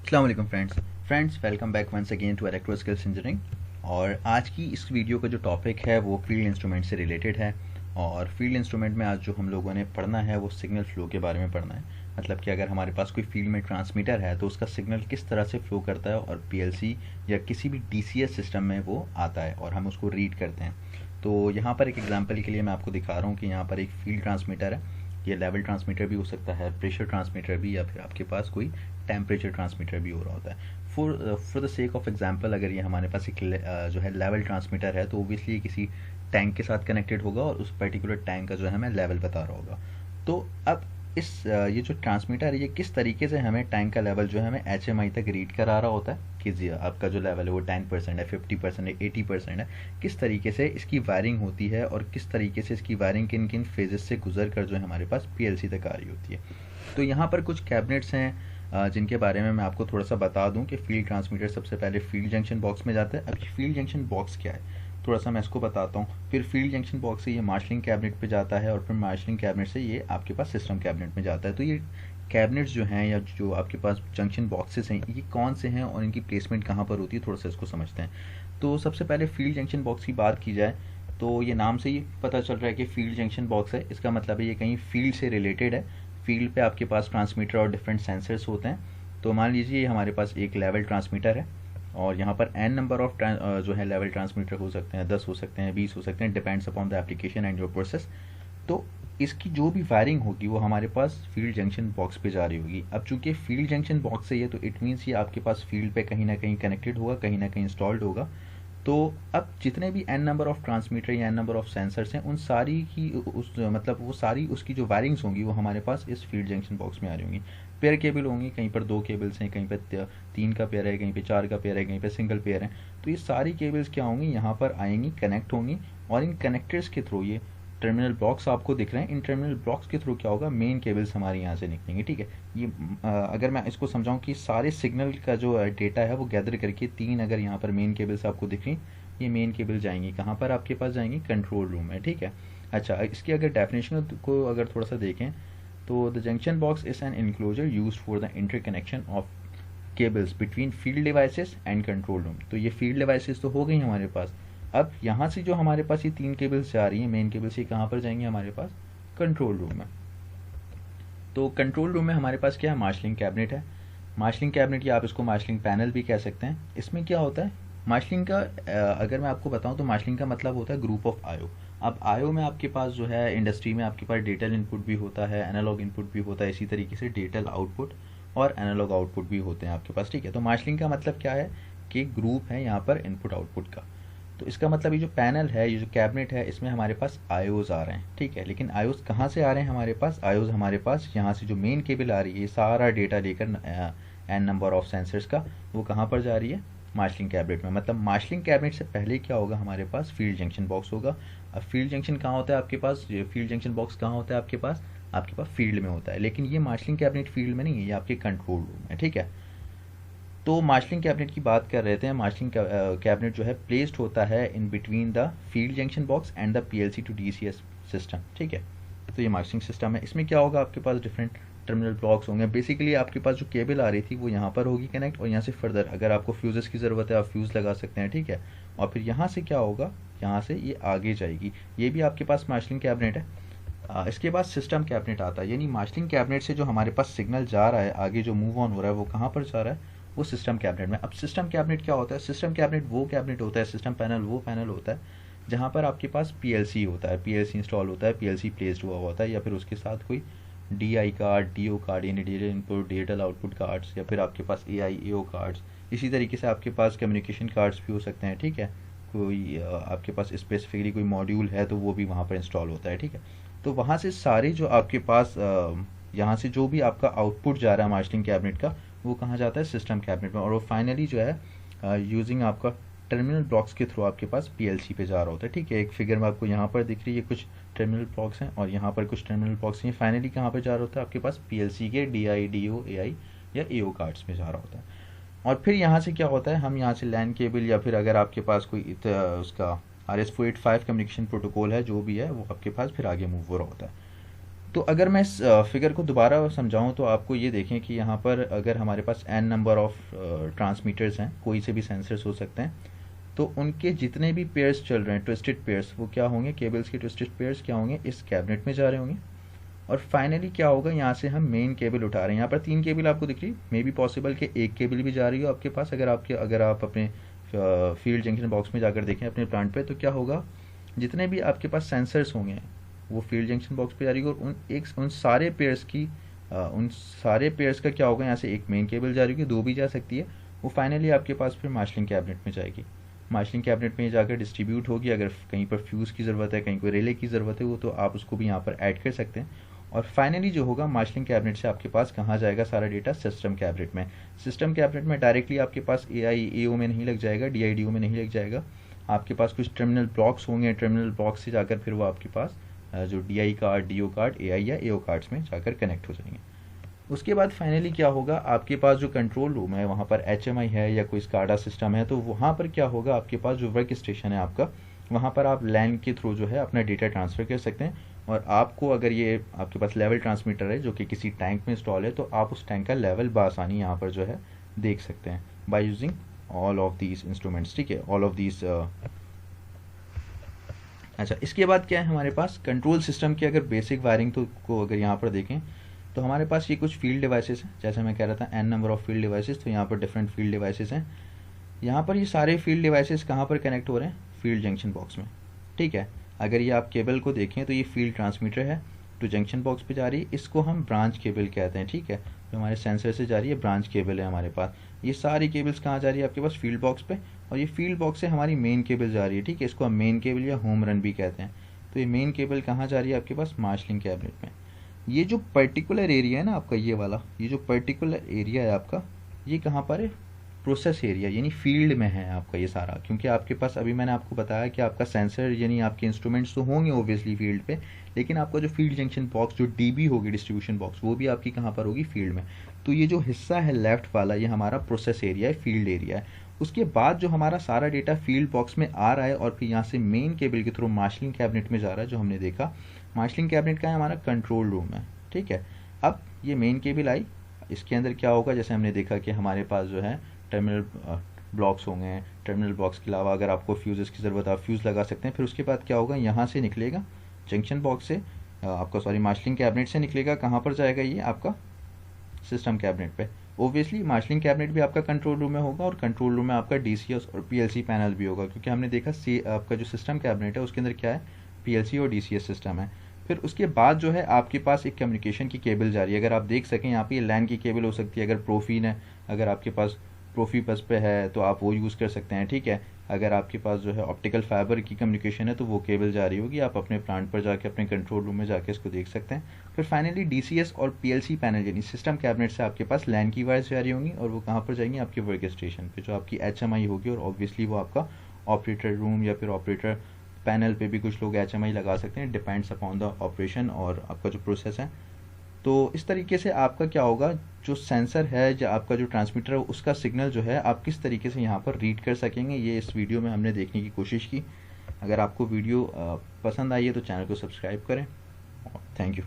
अस्सलाम वालेकुम friends welcome back once again to Electro Skills Engineering. और आज की इस वीडियो का जो टॉपिक है वो फील्ड इंस्ट्रूमेंट से रिलेटेड है। और फील्ड इंस्ट्रूमेंट में आज जो हम लोगों ने पढ़ना है वो सिग्नल फ्लो के बारे में पढ़ना है। मतलब कि अगर हमारे पास कोई फील्ड में ट्रांसमीटर है तो उसका सिग्नल किस तरह से फ्लो करता है और पीएलसी या किसी भी डीसीएस सिस्टम में वो आता है और हम उसको रीड करते हैं। तो यहाँ पर एक एग्जाम्पल के लिए मैं आपको दिखा रहा हूँ कि यहाँ पर एक फील्ड ट्रांसमीटर है। ये लेवल ट्रांसमीटर भी हो सकता है, प्रेशर ट्रांसमीटर भी, या फिर आपके पास कोई टेम्परेचर ट्रांसमीटर भी हो रहा होता है। For the sake of example, अगर ये हमारे पास एक जो है लेवल ट्रांसमीटर है तो ओबियसली ये किसी टैंक के साथ कनेक्टेड होगा और उस पर्टिकुलर टैंक का जो है हमें लेवल बता रहा होगा। तो अब इस ये जो ट्रांसमीटर है ये किस तरीके से हमें टैंक का लेवल जो है हमें HMI तक रीड करा रहा होता है कि जी आपका जो लेवल है वो 10% है, 50% है, 80% है। किस तरीके से इसकी वायरिंग होती है और किस तरीके से इसकी वायरिंग किन किन फेजेस से गुजर कर जो है हमारे पास PLC तक आ रही होती है। तो यहाँ पर कुछ कैबिनेट्स हैं जिनके बारे में मैं आपको थोड़ा सा बता दूं कि फील्ड ट्रांसमीटर सबसे पहले फील्ड जंक्शन बॉक्स में जाता है। अब फील्ड जंक्शन बॉक्स क्या है थोड़ा सा मैं इसको बताता हूँ। फिर फील्ड जंक्शन बॉक्स से ये मार्शलिंग कैबिनेट पे जाता है और फिर मार्शलिंग कैबिनेट से ये आपके पास सिस्टम कैबिनेट में जाता है। तो ये कैबिनेट्स जो हैं या जो आपके पास जंक्शन बॉक्सेस हैं ये कौन से हैं और इनकी प्लेसमेंट कहाँ पर होती है, थोड़ा सा इसको समझते हैं। तो सबसे पहले फील्ड जंक्शन बॉक्स की बात की जाए तो ये नाम से ही पता चल रहा है कि फील्ड जंक्शन बॉक्स है। इसका मतलब है ये कहीं फील्ड से रिलेटेड है। फील्ड पे आपके पास ट्रांसमीटर और डिफरेंट सेंसर्स होते हैं। तो मान लीजिए हमारे पास एक लेवल ट्रांसमीटर है और यहाँ पर n नंबर ऑफ जो है लेवल ट्रांसमीटर हो सकते हैं, 10 हो सकते हैं, 20 हो सकते हैं, depends upon the application and your process. तो इसकी जो भी वायरिंग होगी वो हमारे पास फील्ड जंक्शन बॉक्स पे जा रही होगी। अब चूंकि फील्ड जंक्शन बॉक्स से ये तो इट मीन्स ये आपके पास फील्ड पे कहीं ना कहीं कनेक्टेड होगा, कहीं ना कहीं इंस्टॉल्ड होगा। तो अब जितने भी n नंबर ऑफ ट्रांसमीटर या n नंबर ऑफ सेंसर्स हैं उन सारी की उस मतलब वो सारी उसकी जो वायरिंग्स होंगी वो हमारे पास इस फील्ड जंक्शन बॉक्स में आ रही होंगी। पेयर केबल होंगी, कहीं पर 2 केबल्स हैं, कहीं पर 3 का पेयर है, कहीं पे 4 का पेयर है, कहीं पे सिंगल पेयर है। तो ये सारी केबल्स क्या होंगी यहाँ पर आएंगी, कनेक्ट होंगी और इन कनेक्टर्स के थ्रू ये टर्मिनल ब्लॉक्स आपको दिख रहे हैं, इन टर्मिनल ब्लॉक्स के थ्रू क्या होगा, मेन केबल्स हमारे यहाँ से निकलेंगे। ठीक है, ये अगर मैं इसको समझाऊँ कि सारे सिग्नल का जो डेटा है वो गैदर करके 3 अगर यहाँ पर मेन केबल्स आपको दिख रही, ये मेन केबल जाएंगी कहाँ पर, आपके पास जाएंगी कंट्रोल रूम में। ठीक है, अच्छा इसकी अगर डेफिनेशन को अगर थोड़ा सा देखें तो the junction box is an enclosure used for the interconnection of cables between field devices and control room. तो ये फील्ड डिवाइसेस तो हो गई हमारे पास। अब यहाँ से जो हमारे पास ये 3 केबल्स जा रही हैं मेन केबल्स, ये कहाँ पर जाएंगी हमारे पास, कंट्रोल रूम में। तो कंट्रोल रूम में हमारे पास क्या है, मार्शलिंग कैबिनेट है। मार्शलिंग कैबिनेट या आप इसको मार्शलिंग पैनल भी कह सकते हैं। इसमें क्या होता है मार्शलिंग का, अगर मैं आपको बताऊं तो मार्शलिंग का मतलब होता है ग्रुप ऑफ आयो। अब आयो में आपके पास जो है इंडस्ट्री में आपके पास डिजिटल इनपुट भी होता है, एनालॉग इनपुट भी होता है, इसी तरीके से डिजिटल आउटपुट और एनालॉग आउटपुट भी होते हैं आपके पास। ठीक है, तो मार्शलिंग का मतलब क्या है कि ग्रुप है यहाँ पर इनपुट आउटपुट का। तो इसका मतलब ये जो पैनल है, ये जो कैबिनेट है, इसमें हमारे पास आयोज आ रहे हैं। ठीक है, लेकिन आयोज कहाँ से आ रहे हैं हमारे पास, आयोज हमारे पास यहाँ से जो मेन केबल आ रही है, ये सारा डेटा लेकर n नंबर ऑफ सेंसर्स का, वो कहाँ पर जा रही है, मार्शलिंग कैबिनेट में। मतलब मार्शलिंग कैबिनेट से पहले क्या होगा, हमारे पास फील्ड जंक्शन बॉक्स होगा। अब फील्ड जंक्शन कहाँ होता है आपके पास, ये फील्ड जंक्शन बॉक्स कहाँ होता है आपके पास फील्ड में होता है। लेकिन ये मार्शलिंग कैबिनेट फील्ड में नहीं है, ये आपके कंट्रोल रूम है। ठीक है, तो मार्शलिंग कैबिनेट की बात कर रहे थे। मार्शलिंग कैबिनेट जो है प्लेस्ड होता है in between the field junction box and the PLC to DCS system. ठीक है, तो ये मार्शलिंग सिस्टम है। इसमें क्या होगा, आपके पास डिफरेंट टर्मिनल ब्लॉक्स होंगे। बेसिकली आपके पास जो केबल आ रही थी वो यहाँ पर होगी कनेक्ट, और यहाँ से फर्दर अगर आपको फ्यूजेस की ज़रूरत है आप फ्यूज़ लगा सकते हैं। ठीक है, और फिर यहाँ से क्या होगा, यहाँ से ये आगे जाएगी। ये भी आपके पास मार्शलिंग कैबिनेट है। इसके बाद सिस्टम कैबिनेट आता है, यानी मार्शलिंग कैबिनेट से जो हमारे पास सिग्नल जा रहा है आगे, जो मूव ऑन हो रहा है वो कहाँ पर जा रहा है, वो सिस्टम कैबिनेट में। अब सिस्टम कैबिनेट क्या होता है, सिस्टम कैबिनेट वो कैबिनेट होता है, सिस्टम पैनल वो पैनल होता है जहाँ पर आपके पास PLC होता है, PLC इंस्टॉल होता है, PLC प्लेस्ड हुआ होता है, या फिर उसके साथ कोई DI कार्ड, DO कार्ड यानी digital input digital output cards, या फिर आपके पास AI AO कार्ड्स। इसी तरीके से आपके पास कम्युनिकेशन कार्ड्स भी हो सकते हैं। ठीक है, कोई आपके पास स्पेसिफिकली कोई मॉड्यूल है तो वो भी वहाँ पर इंस्टॉल होता है। ठीक है, तो वहाँ से सारे जो आपके पास यहाँ से जो भी आपका आउटपुट जा रहा है मार्शलिंग कैबिनेट का, वो कहाँ जाता है, सिस्टम कैबिनेट में। और वो फाइनली जो है यूजिंग आपका टर्मिनल ब्लॉक्स के थ्रू आपके पास PLC पे जा रहा होता है। ठीक है, एक फिगर में आपको यहाँ पर दिख रही है कुछ टर्मिनल ब्लॉक्स हैं और यहाँ पर कुछ टर्मिनल ब्लॉक्स हैं। फाइनली कहाँ पर जा रहा होता है, आपके पास PLC के DI DO AI या AO कार्ड्स में जा रहा होता है। और फिर यहाँ से क्या होता है, हम यहाँ से लैन केबल या फिर अगर आपके पास कोई उसका RS-485 कम्युनिकेशन प्रोटोकॉल है जो भी है, वो आपके पास फिर आगे मूव हो रहा होता है। तो अगर मैं इस फिगर को दोबारा समझाऊं तो आपको ये देखें कि यहाँ पर अगर हमारे पास n नंबर ऑफ ट्रांसमीटर्स हैं, कोई से भी सेंसर्स हो सकते हैं, तो उनके जितने भी पेयर्स चल रहे हैं, ट्विस्टेड पेयर्स, वो क्या होंगे, केबल्स के ट्विस्टेड पेयर्स क्या होंगे, इस कैबिनेट में जा रहे होंगे। और फाइनली क्या होगा, यहाँ से हम मेन केबल उठा रहे हैं। यहाँ पर 3 केबल आपको दिख रही, मे बी पॉसिबल कि एक केबल भी जा रही हो आपके पास। अगर आप अपने फील्ड जंक्शन बॉक्स में जाकर देखें अपने प्लांट पे, तो क्या होगा, जितने भी आपके पास सेंसर्स होंगे वो फील्ड जंक्शन बॉक्स पे जा रही है, और उन सारे पेयर्स का क्या होगा, यहाँ से एक मेन केबल जा रही होगी, 2 भी जा सकती है, वो फाइनली आपके पास फिर मार्शलिंग कैबिनेट में जाएगी। मार्शलिंग कैबिनेट में जाकर डिस्ट्रीब्यूट होगी। अगर कहीं पर फ्यूज़ की ज़रूरत है, कहीं कोई रिले की ज़रूरत है, वो तो आप उसको भी यहाँ पर ऐड कर सकते हैं। और फाइनली जो होगा, मार्शलिंग कैबिनेट से आपके पास कहाँ जाएगा सारा डेटा, सिस्टम कैबिनेट में। सिस्टम कैबिनेट में डायरेक्टली आपके पास AIO में नहीं लग जाएगा, DIDO में नहीं लग जाएगा। आपके पास कुछ टर्मिनल ब्लॉक्स होंगे, टर्मिनल ब्लॉक्स से जाकर फिर वो आपके पास जो DI card, DO card, AI या AO कार्ड्स में जाकर कनेक्ट हो जाएंगे। उसके बाद फाइनली क्या होगा, आपके पास जो कंट्रोल रूम है, वहाँ पर HMI है या कोई SCADA सिस्टम है, तो वहाँ पर क्या होगा, आपके पास जो वर्क स्टेशन है आपका, वहाँ पर आप LAN के थ्रू जो है अपना डेटा ट्रांसफ़र कर सकते हैं। और आपको अगर ये आपके पास लेवल ट्रांसमीटर है जो कि किसी टैंक में इंस्टॉल है, तो आप उस टैंक का लेवल बासानी यहाँ पर जो है देख सकते हैं by using all of these instruments. ठीक है, ऑल ऑफ दीज। अच्छा, इसके बाद क्या है हमारे पास, कंट्रोल सिस्टम की अगर बेसिक वायरिंग को अगर यहाँ पर देखें, तो हमारे पास ये कुछ फील्ड डिवाइसेस हैं। जैसे मैं कह रहा था n number of field devices, तो यहाँ पर डिफरेंट फील्ड डिवाइसेस हैं। यहाँ पर ये सारे फील्ड डिवाइसेस कहाँ पर कनेक्ट हो रहे हैं, फील्ड जंक्शन बॉक्स में। ठीक है, अगर ये आप केबल को देखें तो ये फील्ड ट्रांसमीटर है, तो जंक्शन बॉक्स पे जा रही है, इसको हम ब्रांच केबल कहते हैं। ठीक है, जो हमारे सेंसर से जा रही है, ब्रांच केबल है हमारे पास। ये सारी केबल्स कहाँ जा रही है आपके पास, फील्ड बॉक्स पे, और ये फील्ड बॉक्स से हमारी मेन केबल जा रही है। ठीक है, इसको हम मेन केबल या होम रन भी कहते हैं। तो ये मेन केबल कहाँ जा रही है आपके पास, मार्शलिंग कैबिनेट में। ये जो पर्टिकुलर एरिया है ना आपका, ये वाला, ये जो पर्टिकुलर एरिया है आपका, ये कहाँ पर है, प्रोसेस एरिया, यानी फील्ड में है आपका ये सारा। क्योंकि आपके पास अभी मैंने आपको बताया कि आपका सेंसर यानी आपके इंस्ट्रूमेंट्स तो होंगे ओब्वियसली फील्ड पे, लेकिन आपका जो फील्ड जंक्शन बॉक्स, जो DB होगी, डिस्ट्रीब्यूशन बॉक्स, वो भी आपकी कहाँ पर होगी, फील्ड में। तो ये जो हिस्सा है लेफ्ट वाला, ये हमारा प्रोसेस एरिया है, फील्ड एरिया है। उसके बाद जो हमारा सारा डेटा फील्ड बॉक्स में आ रहा है और फिर यहाँ से मेन केबल के थ्रू मार्शलिंग कैबिनेट में जा रहा है, जो हमने देखा। मार्शलिंग कैबिनेट का है हमारा कंट्रोल रूम है। ठीक है, अब ये मेन केबल आई, इसके अंदर क्या होगा, जैसे हमने देखा कि हमारे पास जो है टर्मिनल ब्लॉक्स होंगे। टर्मिनल ब्लॉक्स के अलावा अगर आपको फ्यूज़ेस की ज़रूरत है, आप फ्यूज़ लगा सकते हैं। फिर उसके बाद क्या होगा, यहाँ से निकलेगा जंक्शन बॉक्स से, आपका सॉरी मार्शलिंग कैबिनेट से निकलेगा, कहाँ पर जाएगा, ये आपका सिस्टम कैबिनेट पे। ओब्वियसली मार्शलिंग कैबिनेट भी आपका कंट्रोल रूम में होगा, और कंट्रोल रूम में आपका DCS और PLC पैनल भी होगा, क्योंकि हमने देखा आपका जो सिस्टम कैबिनेट है उसके अंदर क्या है, PLC और DCS सिस्टम है। फिर उसके बाद जो है आपके पास एक कम्युनिकेशन की केबल जा रही है। अगर आप देख सकें यहाँ पे, ये LAN की केबल हो सकती है। अगर प्रोफिन है, अगर आपके पास प्रोफी बस पे है तो आप वो यूज़ कर सकते हैं। ठीक है, अगर आपके पास जो है ऑप्टिकल फाइबर की कम्युनिकेशन है, तो वो केबल जा रही होगी। आप अपने प्लांट पर जाके, अपने कंट्रोल रूम में जाके इसको देख सकते हैं। फिर फाइनली DCS और PLC पैनल यानी सिस्टम कैबिनेट से आपके पास LAN की वायर्स जा रही होंगी, और वो कहाँ पर जाएंगी, आपके वर्क स्टेशन पे, जो आपकी HMI होगी। और ऑब्वियसली वो आपका ऑपरेटर रूम या फिर ऑपरेटर पैनल पे भी कुछ लोग HMI लगा सकते हैं, डिपेंड्स अपॉन द ऑपरेशन और आपका जो प्रोसेस है। तो इस तरीके से आपका क्या होगा, जो सेंसर है, जो आपका जो ट्रांसमीटर है, उसका सिग्नल जो है आप किस तरीके से यहाँ पर रीड कर सकेंगे, ये इस वीडियो में हमने देखने की कोशिश की। अगर आपको वीडियो पसंद आई है तो चैनल को सब्सक्राइब करें। Thank you.